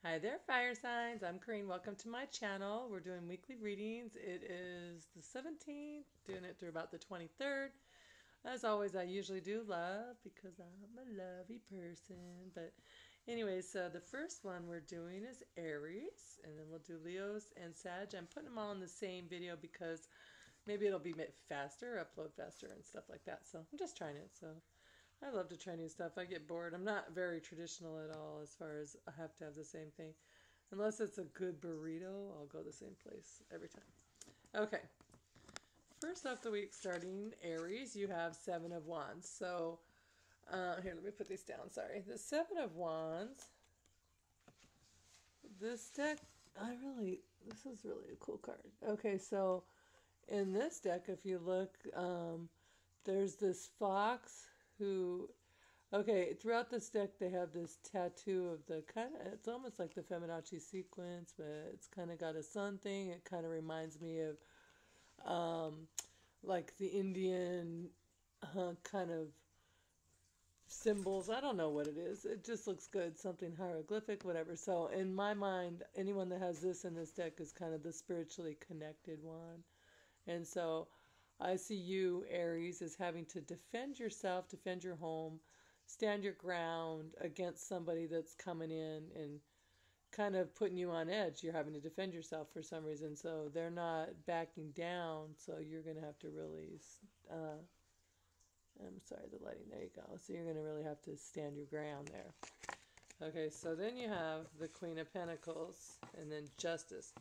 Hi there, fire signs. I'm Corinne. Welcome to my channel. We're doing weekly readings. It is the 17th, doing it through about the 23rd. As always, I usually do love because I'm a lovey person. But anyway, so the first one we're doing is Aries, and then we'll do Leos and Sag. I'm putting them all in the same video because maybe it'll be faster, upload faster, and stuff like that. So I'm just trying it. So I love to try new stuff. I get bored. I'm not very traditional at all as far as I have to have the same thing. Unless it's a good burrito, I'll go the same place every time. Okay. First off the week, starting Aries, you have Seven of Wands. So, here, let me put these down. Sorry. The Seven of Wands, this deck, this is really a cool card. Okay, so in this deck, if you look, there's this fox who, okay, throughout this deck, they have this tattoo of the kind of, it's almost like the Fibonacci sequence, but it's kind of got a sun thing. It kind of reminds me of like the Indian kind of symbols. I don't know what it is. It just looks good. Something hieroglyphic, whatever. So in my mind, anyone that has this in this deck is kind of the spiritually connected one. And so I see you, Aries, as having to defend yourself, defend your home, stand your ground against somebody that's coming in and kind of putting you on edge. You're having to defend yourself for some reason. So they're not backing down. So you're going to have to really, I'm sorry, the lighting, there you go. So you're going to really have to stand your ground there. Okay, so then you have the Queen of Pentacles and then Justice.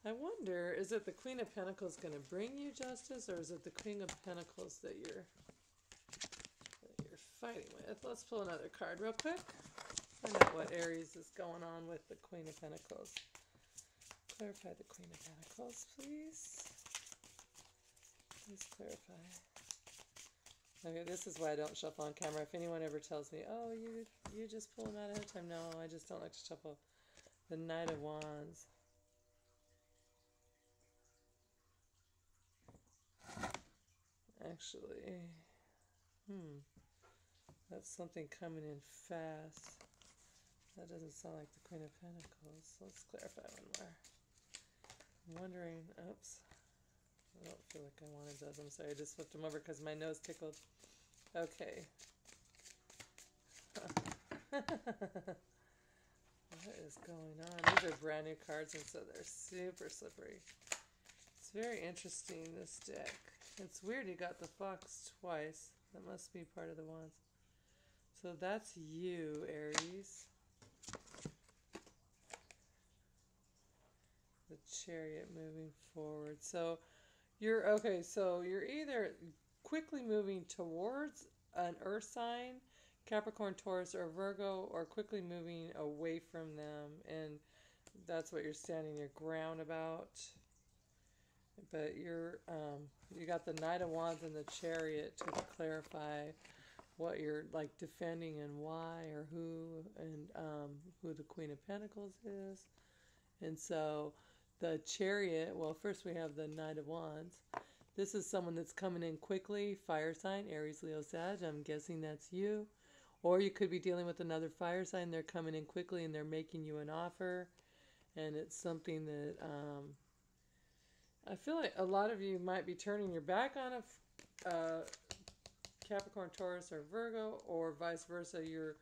I wonder, is it the Queen of Pentacles going to bring you justice, or is it the Queen of Pentacles that you're fighting with? Let's pull another card real quick. Find out what Aries is going on with the Queen of Pentacles. Clarify the Queen of Pentacles, please. Please clarify. Okay, this is why I don't shuffle on camera. If anyone ever tells me, oh, you just pull them out ahead of time. No, I just don't like to shuffle. The Knight of Wands. Actually, that's something coming in fast. That doesn't sound like the Queen of Pentacles. Let's clarify one more. I'm wondering, oops. I don't feel like I wanted those. I'm sorry, I just flipped them over because my nose tickled. Okay. What is going on? These are brand new cards, and so they're super slippery. It's very interesting, this deck. It's weird you got the fox twice. That must be part of the wands. So that's you, Aries. The Chariot moving forward. So you're, okay, so you're either quickly moving towards an earth sign, Capricorn, Taurus, or Virgo, or quickly moving away from them. And that's what you're standing your ground about. But you're, you got the Knight of Wands and the Chariot to clarify what you're like defending and why, or who, and who the Queen of Pentacles is. And so the Chariot, well, first we have the Knight of Wands. This is someone that's coming in quickly, fire sign, Aries, Leo, Sag. I'm guessing that's you. Or you could be dealing with another fire sign. They're coming in quickly and they're making you an offer. And it's something that I feel like a lot of you might be turning your back on a Capricorn, Taurus, or Virgo, or vice versa. You're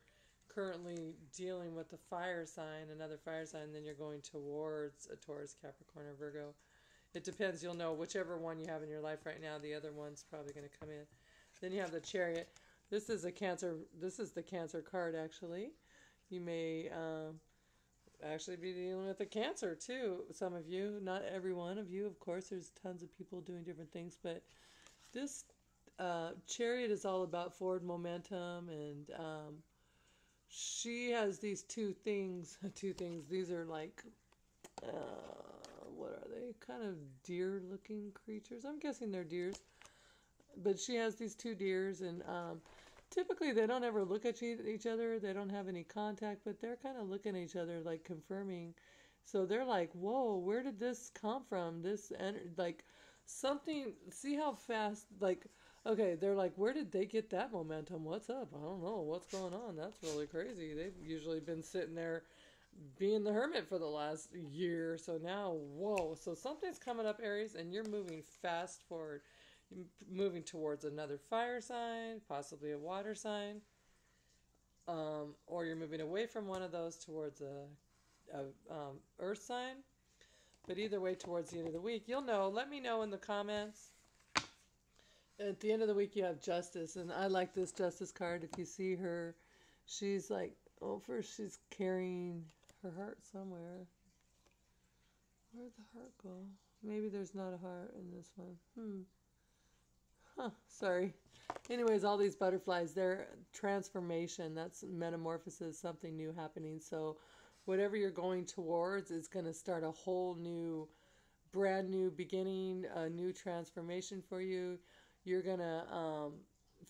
currently dealing with a fire sign, another fire sign, and then you're going towards a Taurus, Capricorn, or Virgo. It depends. You'll know whichever one you have in your life right now. The other one's probably going to come in. Then you have the Chariot. This is a Cancer. This is the Cancer card, actually. You may actually be dealing with a Cancer too. Some of you, not every one of you, of course. There's tons of people doing different things, but this Chariot is all about forward momentum, and she has these two things. These are like, what are they? Kind of deer-looking creatures. I'm guessing they're deers. But she has these two deers, and typically they don't ever look at each other. They don't have any contact, but they're kind of looking at each other, like confirming. So they're like, whoa, where did this come from? Like something, see how fast, like, okay, they're like, where did they get that momentum? What's up? I don't know. What's going on? That's really crazy. They've usually been sitting there being the hermit for the last year. So now, whoa. So something's coming up, Aries, and you're moving fast forward. You're moving towards another fire sign, possibly a water sign. Or you're moving away from one of those towards a earth sign. But either way, towards the end of the week, you'll know. Let me know in the comments. At the end of the week, you have Justice, and I like this Justice card. If you see her, she's like, oh, first she's carrying her heart somewhere. Where'd the heart go? Maybe there's not a heart in this one. Sorry. Anyways, all these butterflies, they're transformation. That's metamorphosis, something new happening. So whatever you're going towards is going to start a whole new, brand new beginning, a new transformation for you. You're going to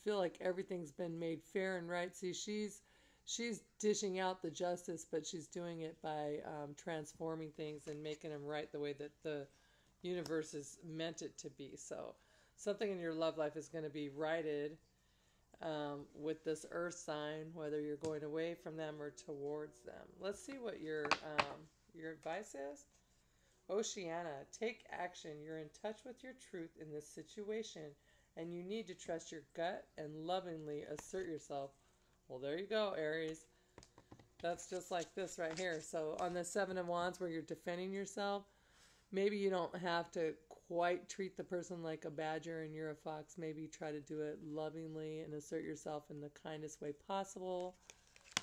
feel like everything's been made fair and right. See, she's dishing out the justice, but she's doing it by transforming things and making them right the way that the universe is meant it to be. So something in your love life is going to be righted with this earth sign, whether you're going away from them or towards them. Let's see what your advice is. Oceana, take action. You're in touch with your truth in this situation, and you need to trust your gut and lovingly assert yourself. Well, there you go, Aries. That's just like this right here. So on the Seven of Wands, where you're defending yourself, maybe you don't have to quite treat the person like a badger and you're a fox. Maybe try to do it lovingly and assert yourself in the kindest way possible,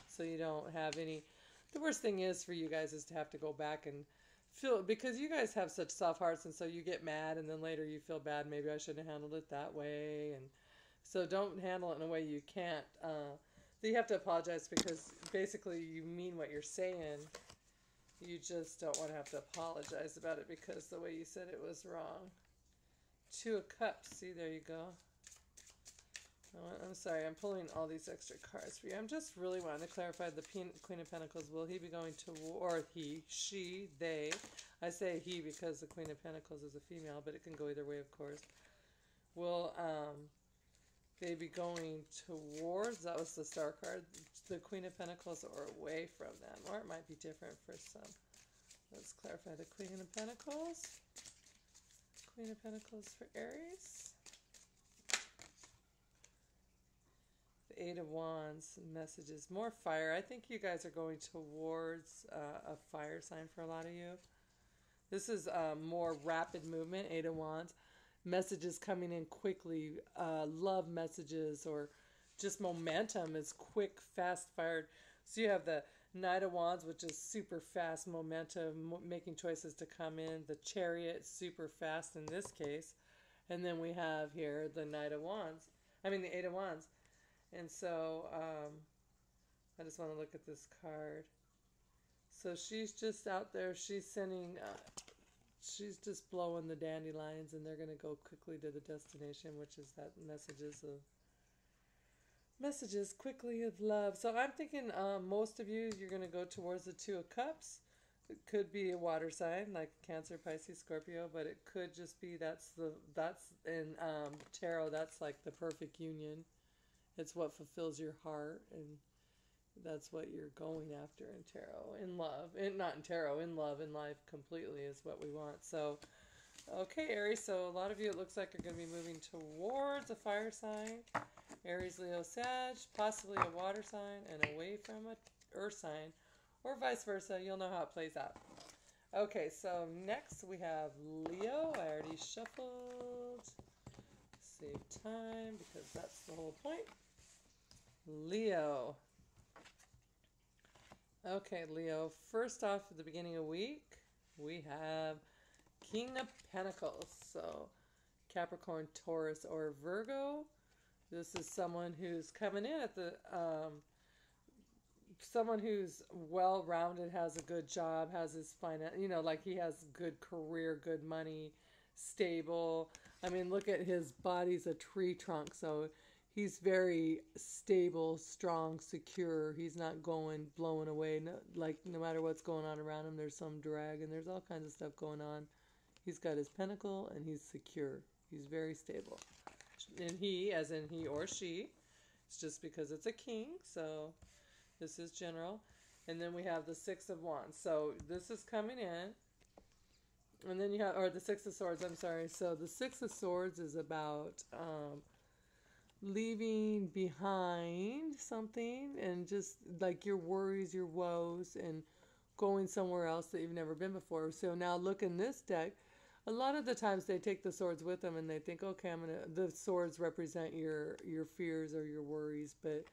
so you don't have any. The worst thing is for you guys is to have to go back and feel, because you guys have such soft hearts, and so you get mad and then later you feel bad. Maybe I shouldn't have handled it that way. And so don't handle it in a way you can't. You have to apologize because basically you mean what you're saying. You just don't want to have to apologize about it because the way you said it was wrong. Two of Cups. See, there you go. I'm sorry, I'm pulling all these extra cards for you. I'm just really wanting to clarify the Queen of Pentacles. Will he be going to war? Or he, she, they. I say he because the Queen of Pentacles is a female, but it can go either way, of course. Will they be going towards, that was the Star card, the Queen of Pentacles, or away from them? Or it might be different for some. Let's clarify the Queen of Pentacles. Queen of Pentacles for Aries. The Eight of Wands, messages, more fire. I think you guys are going towards a fire sign for a lot of you. This is more rapid movement, Eight of Wands. Messages coming in quickly, love messages, or just momentum is quick, fast fired. So you have the Knight of Wands, which is super fast momentum, making choices to come in. The Chariot, super fast in this case. And then we have here the Knight of Wands. I mean the Eight of Wands. And so I just want to look at this card. So she's just out there. She's sending... she's just blowing the dandelions, and they're going to go quickly to the destination, which is that messages quickly of love. So I'm thinking most of you, you're going to go towards the Two of Cups. It could be a water sign like Cancer, Pisces, Scorpio, but it could just be that's in tarot, that's like the perfect union. It's what fulfills your heart, and that's what you're going after in tarot. In love. Not in tarot, in love, in life completely is what we want. So, okay, Aries. So a lot of you, it looks like, are going to be moving towards a fire sign. Aries, Leo, Sag. Possibly a water sign and away from an earth sign. Or vice versa. You'll know how it plays out. Okay, so next we have Leo. I already shuffled. Save time because that's the whole point. Leo. Okay, Leo. First off, at the beginning of the week, we have King of Pentacles. So, Capricorn, Taurus, or Virgo. This is someone who's coming in at the... someone who's well-rounded, has a good job, has his finance... You know, like he has good career, good money, stable. I mean, look at his body's a tree trunk, so... He's very stable, strong, secure. He's not blowing away. No matter what's going on around him, there's some drag and there's all kinds of stuff going on. He's got his pentacle and he's secure. He's very stable. And he, as in he or she, it's just because it's a king, so this is general. And then we have the Six of Wands. So this is coming in. And then you have, or the Six of Swords, I'm sorry. So the Six of Swords is about leaving behind something and just like your worries, your woes, and going somewhere else that you've never been before. So now look in this deck. A lot of the times they take the swords with them and they think, okay, the swords represent your fears or your worries. But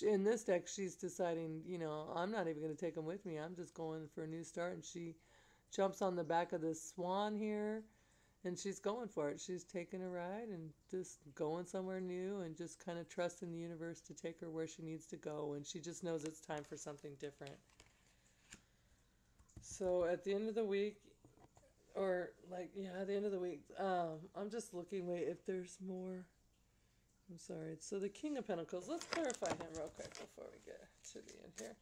in this deck, she's deciding, I'm not even going to take them with me. I'm just going for a new start. And she jumps on the back of this swan here and she's going for it. She's taking a ride and just going somewhere new and just kind of trusting the universe to take her where she needs to go. And she just knows it's time for something different. So at the end of the week, or at the end of the week, I'm just looking, wait, if there's more. I'm sorry. So the King of Pentacles, let's clarify him real quick before we get to the end here.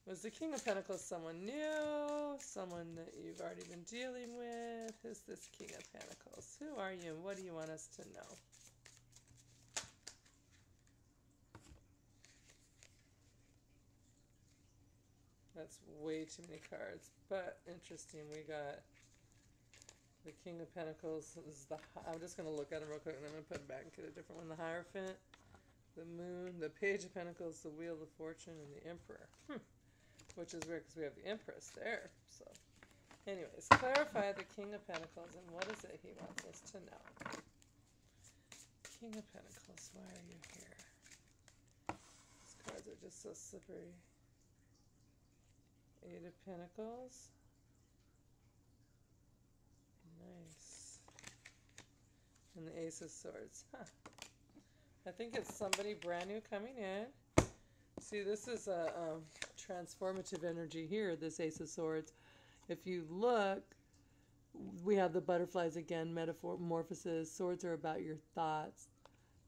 Was the King of Pentacles someone new? Someone that you've already been dealing with? Who's this King of Pentacles? Who are you and what do you want us to know? That's way too many cards, but interesting. We got the King of Pentacles. This is I'm just going to look at them real quick and I'm going to put it back and get a different one. The Hierophant, the Moon, the Page of Pentacles, the Wheel of Fortune, and the Emperor. Which is weird because we have the Empress there. So, anyways, clarify the King of Pentacles and what is it he wants us to know? King of Pentacles, why are you here? These cards are just so slippery. Eight of Pentacles. Nice. And the Ace of Swords. I think it's somebody brand new coming in. See, this is a transformative energy here, this Ace of Swords. If you look, we have the butterflies again, metamorphosis. Swords are about your thoughts.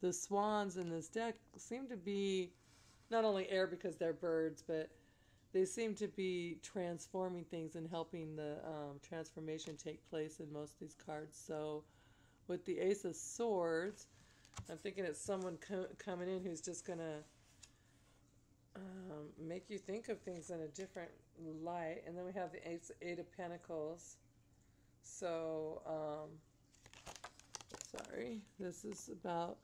The swans in this deck seem to be not only air because they're birds, but they seem to be transforming things and helping the transformation take place in most of these cards. So with the Ace of Swords, I'm thinking it's someone coming in who's just going to make you think of things in a different light. And then we have the Eight of Pentacles. So, sorry, this is about,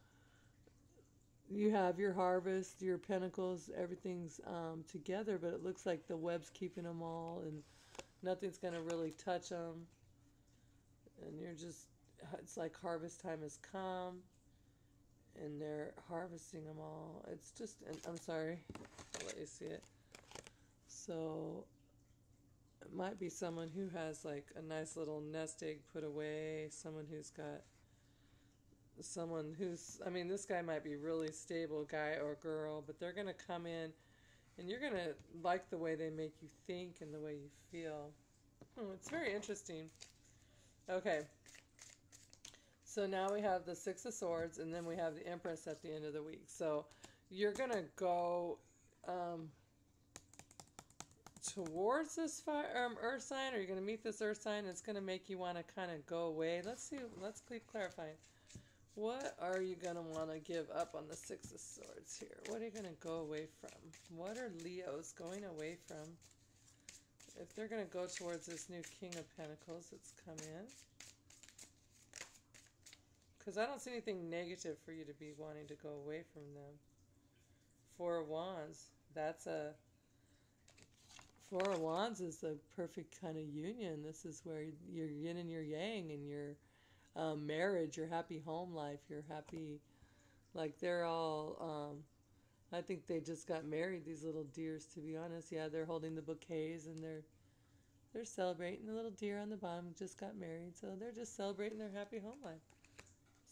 you have your harvest, your pentacles, everything's together, but it looks like the web's keeping them all and nothing's going to really touch them. And you're just, it's like harvest time has come and they're harvesting them all. It's just, I'm sorry, I'll let you see it. So it might be someone who has like a nice little nest egg put away, someone who's got, someone who's, I mean, this guy might be really stable, guy or girl, but they're going to come in and you're going to like the way they make you think and the way you feel. It's very interesting. Okay. So now we have the Six of Swords, and then we have the Empress at the end of the week. So you're going to go towards this earth sign, or you're going to meet this earth sign, and it's going to make you want to kind of go away. Let's see. Let's keep clarifying. What are you going to want to give up on the Six of Swords here? What are you going to go away from? What are Leos going away from? If they're going to go towards this new King of Pentacles that's come in. Because I don't see anything negative for you to be wanting to go away from them. Four of Wands. Four of Wands is the perfect kind of union. This is where your yin and your yang and your marriage, your happy home life, your happy, like they're all, I think they just got married, these little deers, to be honest. Yeah, they're holding the bouquets and they're celebrating. The little deer on the bottom just got married, so they're just celebrating their happy home life.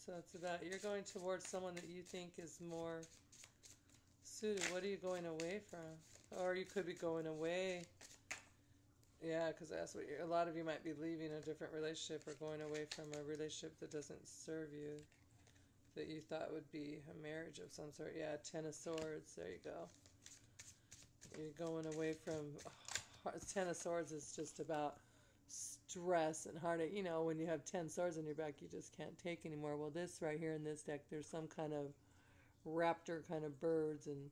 So it's about, you're going towards someone that you think is more suited. What are you going away from? Or you could be going away. Yeah, because that's what a lot of you might be leaving a different relationship or going away from a relationship that doesn't serve you, that you thought would be a marriage of some sort. Yeah, Ten of Swords. There you go. You're going away from... Ten of Swords is just about stress and heartache. You know, when you have 10 swords on your back, you just can't take anymore. Well, this right here in this deck, there's some kind of raptor kind of birds, and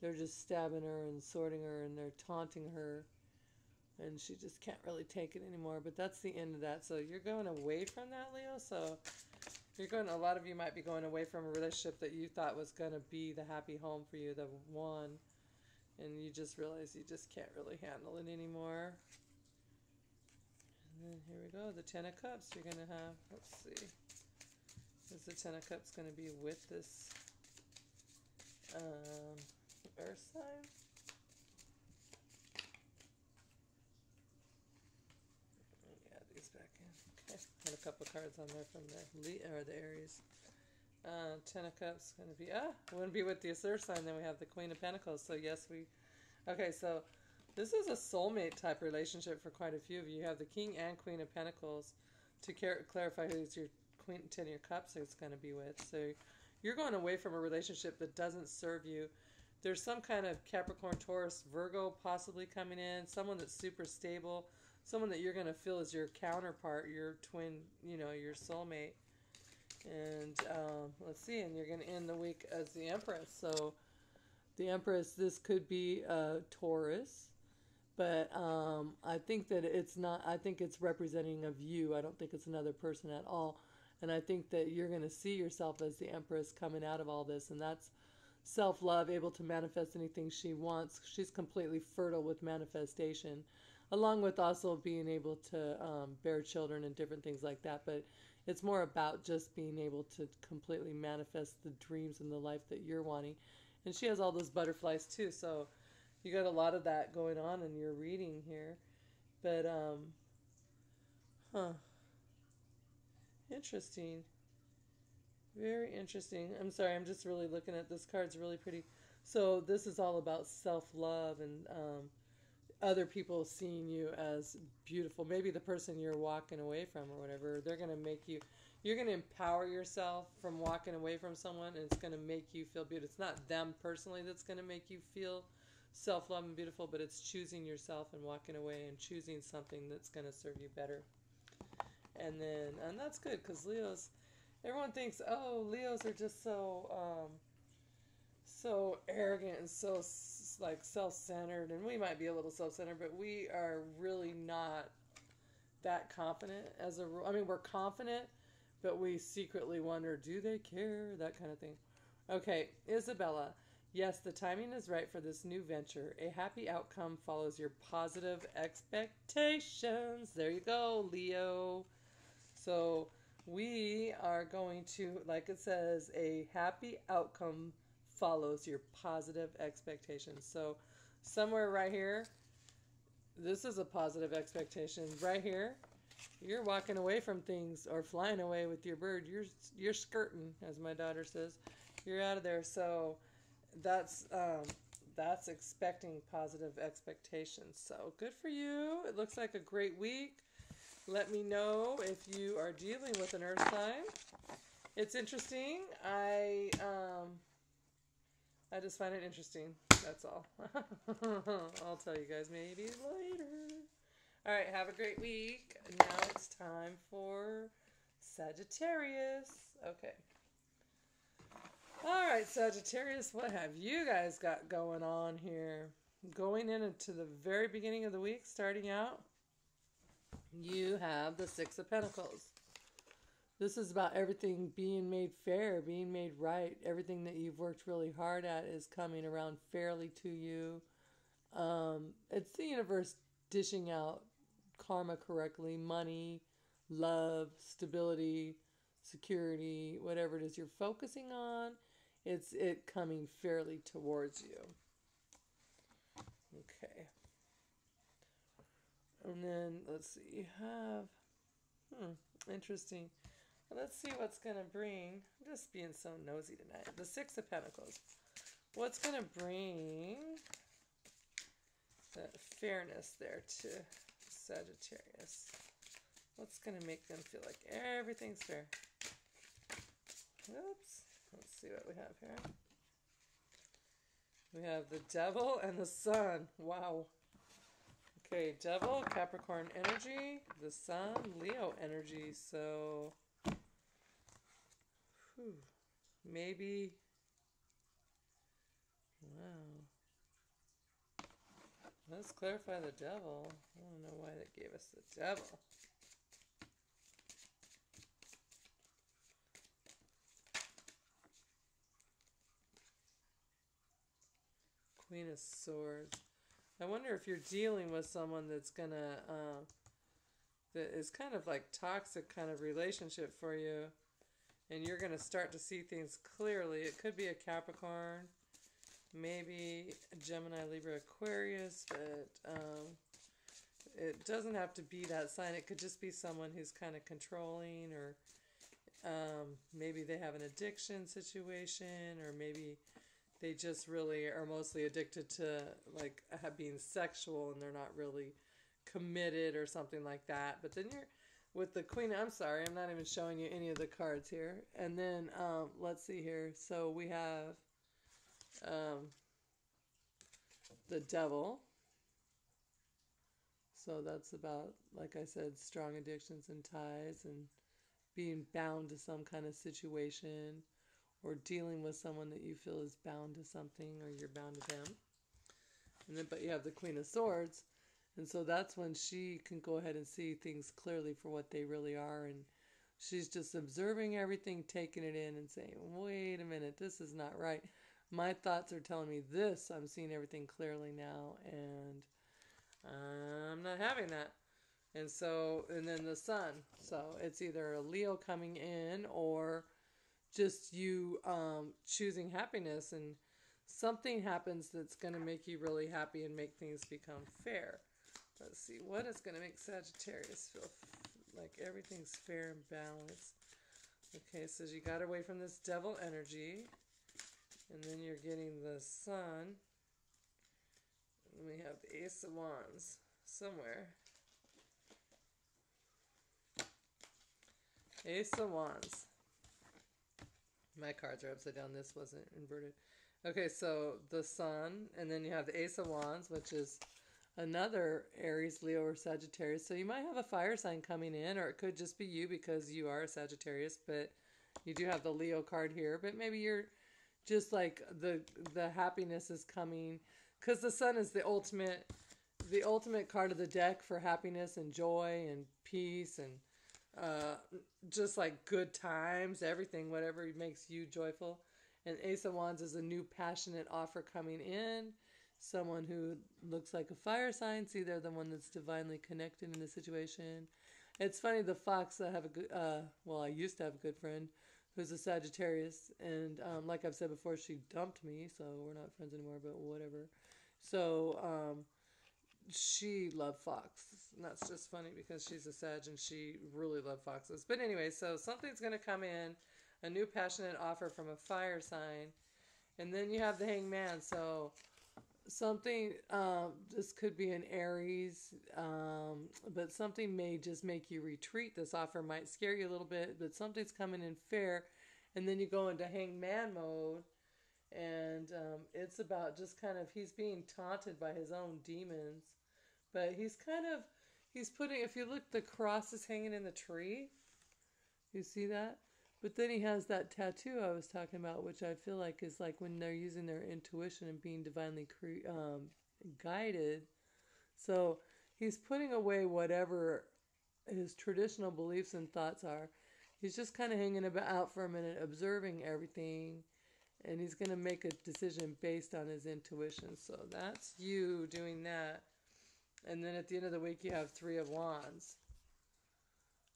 they're just stabbing her and sorting her and they're taunting her and she just can't really take it anymore. But that's the end of that. So you're going away from that, Leo. So you're going, a lot of you might be going away from a relationship that you thought was going to be the happy home for you, the one, and you just realize you just can't really handle it anymore. And then here we go, the Ten of Cups you're going to have. Let's see. Is the Ten of Cups going to be with this Earth sign? Yeah, these back in. Okay, had a couple cards on there from the Aries. Ten of Cups going to be, wouldn't be with the Earth sign. Then we have the Queen of Pentacles. So yes, okay, so this is a soulmate type relationship for quite a few of you. You have the King and Queen of Pentacles to clarify who's your Queen, Ten of Cups is going to be with. So you're going away from a relationship that doesn't serve you. There's some kind of Capricorn, Taurus, Virgo possibly coming in. Someone that's super stable. Someone that you're going to feel is your counterpart, your twin, your soulmate. And let's see, and you're going to end the week as the Empress. So the Empress, this could be Taurus. But I think that it's not, I think it's representing of you. I don't think it's another person at all. And I think that you're going to see yourself as the Empress coming out of all this. And that's self-love, able to manifest anything she wants. She's completely fertile with manifestation, along with also being able to bear children and different things like that. But it's more about just being able to completely manifest the dreams and the life that you're wanting. And she has all those butterflies too. So you got a lot of that going on in your reading here. But, interesting. Very interesting. I'm sorry, I'm just really looking at this card's really pretty. So this is all about self-love and other people seeing you as beautiful. Maybe the person you're walking away from or whatever, they're going to make you, you're going to empower yourself from walking away from someone, and it's going to make you feel beautiful. It's not them personally that's going to make you feel self-love and beautiful, but it's choosing yourself and walking away and choosing something that's going to serve you better. And that's good, because everyone thinks, oh, Leos are just so arrogant and so like self-centered, and we might be a little self-centered, but we are really not that confident as a rule. I mean, we're confident, but we secretly wonder, do they care? That kind of thing. Okay, Isabella. Yes, the timing is right for this new venture. A happy outcome follows your positive expectations. There you go, Leo. So we are going to, like it says, a happy outcome follows your positive expectations. So somewhere right here, this is a positive expectation. Right here, you're walking away from things or flying away with your bird. You're skirting, as my daughter says. You're out of there. So that's expecting positive expectations. So good for you. It looks like a great week. Let me know if you are dealing with an earth sign. It's interesting. I just find it interesting. That's all. I'll tell you guys maybe later. All right, have a great week. Now it's time for Sagittarius. Okay. All right, Sagittarius, what have you guys got going on here? Going into the very beginning of the week, starting out, you have the Six of Pentacles. This is about everything being made fair, being made right. Everything that you've worked really hard at is coming around fairly to you. It's the universe dishing out karma correctly, money, love, stability, security, whatever it is you're focusing on. It's it coming fairly towards you. Okay. And then, let's see, you have, interesting. Let's see what's going to bring, I'm just being so nosy tonight, the Six of Pentacles. What's going to bring that fairness there to Sagittarius? What's going to make them feel like everything's fair? Oops. Let's see what we have here. We have the Devil and the Sun. Wow. Okay, Devil, Capricorn energy, the Sun, Leo energy. So, maybe, wow. Let's clarify the devil. I don't know why they gave us the devil. Queen of Swords. I wonder if you're dealing with someone that's gonna, that is kind of like toxic kind of relationship for you, and you're gonna start to see things clearly. It could be a Capricorn, maybe a Gemini, Libra, Aquarius, but it doesn't have to be that sign. It could just be someone who's kind of controlling, or maybe they have an addiction situation, or maybe they just really are mostly addicted to like being sexual and they're not really committed or something like that. But then you're with the Queen. I'm sorry, I'm not even showing you any of the cards here. And then let's see here. So we have the Devil. So that's about, like I said, strong addictions and ties and being bound to some kind of situation, or dealing with someone that you feel is bound to something, or you're bound to them. And then, but you have the Queen of Swords, and so that's when she can go ahead and see things clearly for what they really are, and she's just observing everything, taking it in, and saying, "Wait a minute, this is not right. My thoughts are telling me this. I'm seeing everything clearly now, and I'm not having that." And so, and then the Sun. So it's either a Leo coming in, or just you choosing happiness, and something happens that's going to make you really happy and make things become fair. Let's see, what is going to make Sagittarius feel like everything's fair and balanced? Okay, so you got away from this devil energy, and then you're getting the Sun, and we have the Ace of Wands somewhere. Ace of Wands. My cards are upside down. This wasn't inverted. Okay, so the Sun, and then you have the Ace of Wands, which is another Aries, Leo, or Sagittarius. So you might have a fire sign coming in, or it could just be you because you are a Sagittarius, but you do have the Leo card here. But maybe you're just like the happiness is coming, because the Sun is the ultimate card of the deck for happiness and joy and peace and just like good times, everything, whatever makes you joyful. And Ace of Wands is a new passionate offer coming in. Someone who looks like a fire sign. See, they're the one that's divinely connected in the situation. It's funny, the Fox, I have a good, I used to have a good friend who's a Sagittarius. And like I've said before, she dumped me, so we're not friends anymore, but whatever. So, she loved Fox. And that's just funny because she's a Sag and she really loved foxes. But anyway, so something's going to come in, a new passionate offer from a fire sign. And then you have the Hangman. So something, this could be an Aries, but something may just make you retreat. This offer might scare you a little bit, but something's coming in fair. And then you go into Hangman mode. And it's about just kind of, he's being taunted by his own demons. But he's putting, if you look, the cross is hanging in the tree. You see that? But then he has that tattoo I was talking about, which I feel like is like when they're using their intuition and being divinely guided. So he's putting away whatever his traditional beliefs and thoughts are. He's just kind of hanging out for a minute, observing everything. And he's going to make a decision based on his intuition. So that's you doing that. And then at the end of the week, you have Three of Wands.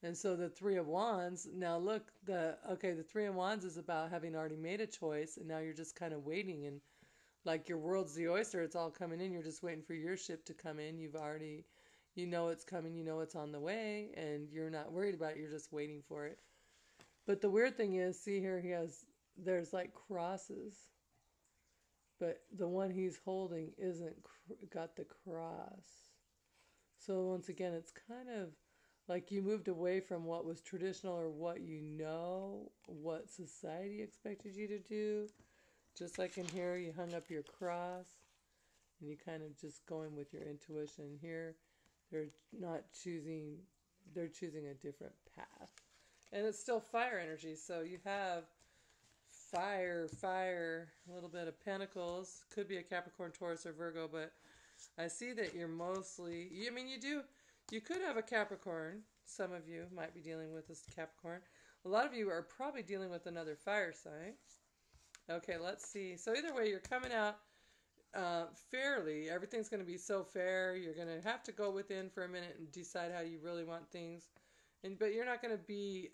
And so the Three of Wands, now look, the Three of Wands is about having already made a choice, and now you're just kind of waiting, and like your world's the oyster, it's all coming in, you're just waiting for your ship to come in. You've already, you know it's coming, you know it's on the way, and you're not worried about it, you're just waiting for it. But the weird thing is, see here, there's like crosses, but the one he's holding isn't got the cross. So once again, it's kind of like you moved away from what was traditional or what you know, what society expected you to do. Just like in here, you hung up your cross and you kind of just going with your intuition. Here, they're choosing a different path. And it's still fire energy. So you have fire, a little bit of Pentacles. Could be a Capricorn, Taurus, or Virgo, but I see that you're mostly, I mean, you could have a Capricorn. Some of you might be dealing with this Capricorn. A lot of you are probably dealing with another fire sign. Okay, let's see. So either way, you're coming out fairly. Everything's going to be so fair. You're going to have to go within for a minute and decide how you really want things. But you're not going to be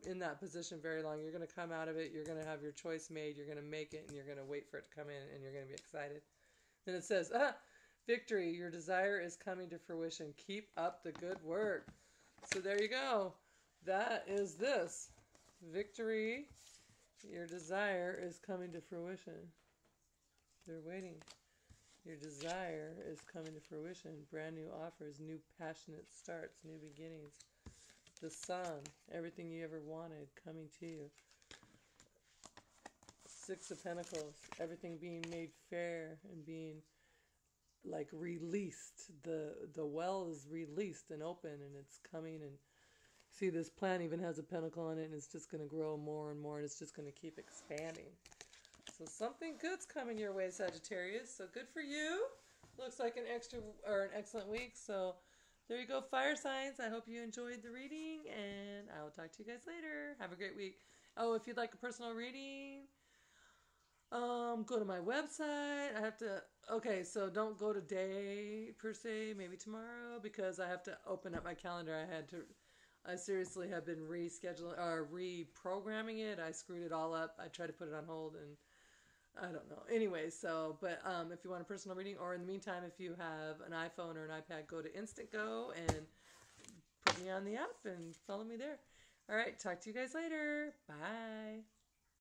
in that position very long. You're going to come out of it. You're going to have your choice made. You're going to make it, and you're going to wait for it to come in, and you're going to be excited. Then it says, victory. Your desire is coming to fruition. Keep up the good work. So there you go. That is this. Victory. Your desire is coming to fruition. They're waiting. Your desire is coming to fruition. Brand new offers, new passionate starts, new beginnings. The sun, everything you ever wanted coming to you. Six of Pentacles, everything being made fair and being like released. The well is released and open, and it's coming. And see, this plant even has a pentacle on it, and it's just going to grow more and more, and it's just going to keep expanding. So something good's coming your way, Sagittarius. So good for you. Looks like an excellent week. So there you go, fire signs. I hope you enjoyed the reading, and I will talk to you guys later. Have a great week. Oh, if you'd like a personal reading, go to my website. Okay, so don't go today per se, maybe tomorrow, because I have to open up my calendar. I seriously have been reprogramming it. I screwed it all up. I tried to put it on hold, and I don't know. Anyway, but if you want a personal reading, or in the meantime, if you have an iPhone or an iPad, go to Instant Go and put me on the app and follow me there. All right, talk to you guys later. Bye.